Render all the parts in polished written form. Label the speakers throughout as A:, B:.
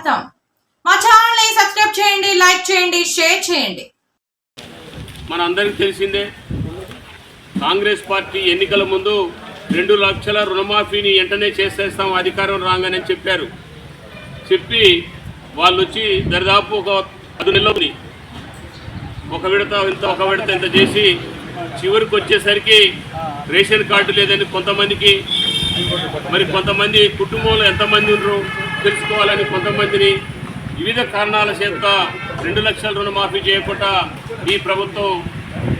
A: స్వాగతం. మా ఛానల్ ని సబ్స్క్రైబ్ చేయండి, లైక్ చేయండి, షేర్ చేయండి.
B: మన అందరికీ తెలిసిందే, కాంగ్రెస్ పార్టీ ఎన్నికల ముందు 2 లక్షల రుణమాఫీని వెంటనే చేసేస్తాం అధికారం రాగానే చెప్పారు. చెప్పి వాళ్ళు వచ్చి దరిదాపు ఒక 10 నెలలు ఒక విడత ఇంత చేసి చివరికి వచ్చేసరికి రేషన్ కార్డు లేదని కొంతమందికి, మరి కొంతమంది కుటుంబంలో ఎంతమంది ఉన్నారో తెలుసుకోవాలని కొంతమందిని వివిధ కారణాల చేత 2 లక్షల రుణమాఫీ చేయకుండా ఈ ప్రభుత్వం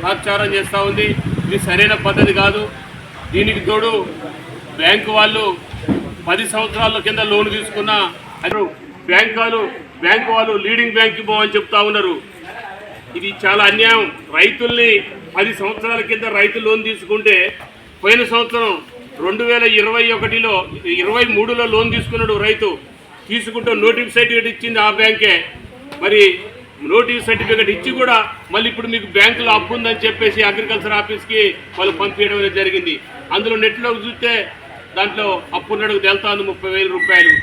B: తాత్సారం చేస్తూ ఉంది. ఇది సరైన పద్ధతి కాదు. దీనికి తోడు బ్యాంకు వాళ్ళు 10 సంవత్సరాల కింద లోన్ తీసుకున్న బ్యాంకు వాళ్ళు లీడింగ్ బ్యాంక్కి పోవని చెప్తా ఉన్నారు. ఇది చాలా అన్యాయం. రైతుల్ని 10 సంవత్సరాల కింద రైతు లోన్ తీసుకుంటే పోయిన సంవత్సరం 2021లో 23లో లోన్ తీసుకున్నాడు రైతు. తీసుకుంటూ నోటిఫ్ సర్టిఫికేట్ ఇచ్చింది ఆ బ్యాంకే. మరి నోటిఫ్ సర్టిఫికేట్ ఇచ్చి కూడా మళ్ళీ ఇప్పుడు మీకు బ్యాంకులో అప్పు ఉందని చెప్పేసి అగ్రికల్చర్ ఆఫీస్కి వాళ్ళు పంపించడం అనేది జరిగింది. అందులో నెట్లో చూస్తే దాంట్లో అప్పు ఉన్నట్టుకు తెలుస్తుంది 30,000 రూపాయలు.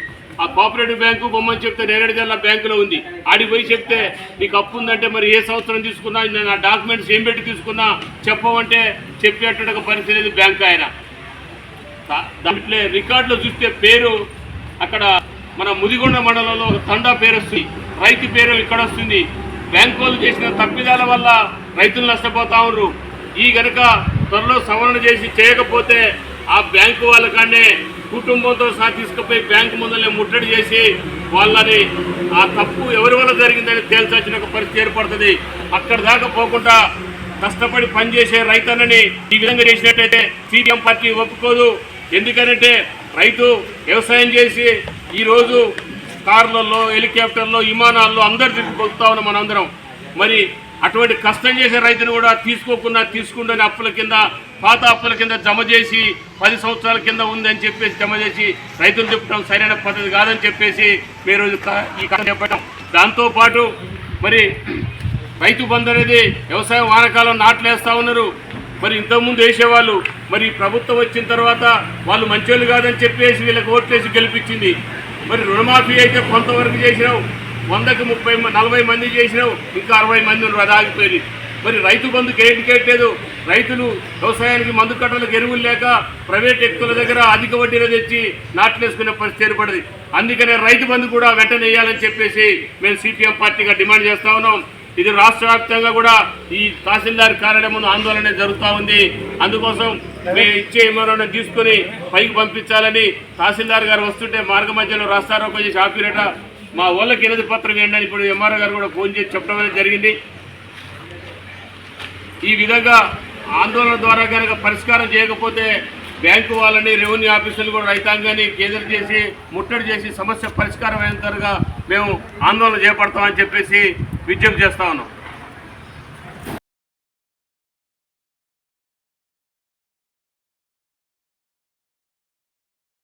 B: ఆ కోఆపరేటివ్ బ్యాంకు బొమ్మని చెప్తే నేరేడు జిల్లా బ్యాంకులో ఉంది. ఆడికి పోయి చెప్తే నీకు అప్పు ఉందంటే మరి ఏ సంవత్సరం తీసుకున్నా, నేను ఆ డాక్యుమెంట్స్ ఏం పెట్టి తీసుకున్నా చెప్పమంటే చెప్పేట పరిస్థితి లేదు బ్యాంకు ఆయన. దాంట్లో రికార్డులో చూస్తే పేరు అక్కడ మన ముదిగొండ మండలంలో ఒక తండా పేరు వస్తుంది, రైతు పేరు ఇక్కడ వస్తుంది. బ్యాంకు వాళ్ళు చేసిన తప్పిదాల వల్ల రైతులు నష్టపోతా ఉన్నారు. ఈ గనక త్వరలో సవరణ చేసి చేయకపోతే ఆ బ్యాంకు వాళ్ళకనే కుటుంబంతో సహా తీసుకుపోయి బ్యాంకు ముందరనే ముట్టడి చేసి వాళ్ళని ఆ తప్పు ఎవరి వల్ల జరిగిందని తేల్చాల్సిన ఒక పరిస్థితి ఏర్పడుతుంది. అక్కడ దాకా పోకుండా కష్టపడి పనిచేసే రైతన్నని ఈ విధంగా చేసినట్టయితే సిపిఎం పార్టీ ఒప్పుకోదు. ఎందుకంటే రైతు వ్యవసాయం చేసి ఈరోజు కార్లలో, హెలికాప్టర్లో, విమానాల్లో అందరు తిరిగిపోతా ఉన్నాం మనందరం. మరి అటువంటి కష్టం చేసే రైతును కూడా తీసుకుండని అప్పుల కింద, పాత అప్పుల కింద జమ చేసి 10 సంవత్సరాల కింద ఉందని చెప్పేసి జమ చేసి రైతులు చెప్పడం సరైన పద్ధతి కాదని చెప్పేసి మీరు ఈ కథ చెప్పటం. దాంతోపాటు మరి రైతు బంధు అనేది వ్యవసాయం వానాకాలం నాట్లు వేస్తూ ఉన్నారు. మరి ఇంతకుముందు వేసేవాళ్ళు, మరి ప్రభుత్వం వచ్చిన తర్వాత వాళ్ళు మంచోళ్ళు కాదని చెప్పేసి వీళ్ళకి ఓట్లేసి గెలిపించింది. మరి రుణమాఫీ అయితే కొంతవరకు చేసినావు, 100కి 30-40 మంది చేసినావు, ఇంకా 60 మంది అది ఆగిపోయింది. మరి రైతు బంధుకి ఏంటి కట్టలేదు? రైతులు వ్యవసాయానికి మందు కట్టలకు ఎరువులు లేక ప్రైవేట్ వ్యక్తుల దగ్గర అధిక వడ్డీలో తెచ్చి నాట్లేసుకునే పరిస్థితి ఏర్పడింది. అందుకనే రైతు బంధు కూడా వెంటనే వేయాలని చెప్పేసి మేము సిపిఎం పార్టీగా డిమాండ్ చేస్తూ ఉన్నాం. ఇది రాష్ట్ర వ్యాప్తంగా కూడా ఈ తహసీల్దార్ కార్యాలయం ముందు ఆందోళన జరుగుతూ ఉంది. అందుకోసం మేము ఇచ్చే ఏమైనా తీసుకుని పైకి పంపించాలని తహసీల్దార్ గారు వస్తుంటే మార్గ మధ్యలో రాస్తారోకో చేసి ఆపిరేట మా వాళ్ళకి వినతి పత్రం ఏంటని ఇప్పుడు ఎంఆర్ఓ గారు కూడా ఫోన్ చేసి చెప్పడం అనేది జరిగింది. ఈ విధంగా ఆందోళన ద్వారా కనుక పరిష్కారం చేయకపోతే బ్యాంకు వాళ్ళని, రెవెన్యూ ఆఫీసులు కూడా రైతాంగాన్ని కేంద్రం చేసి ముట్టడి చేసి సమస్య పరిష్కారం అయిన తర్వాత మేము ఆందోళన చేపడతామని చెప్పేసి విజ్ఞప్తి చేస్తా ఉన్నాం.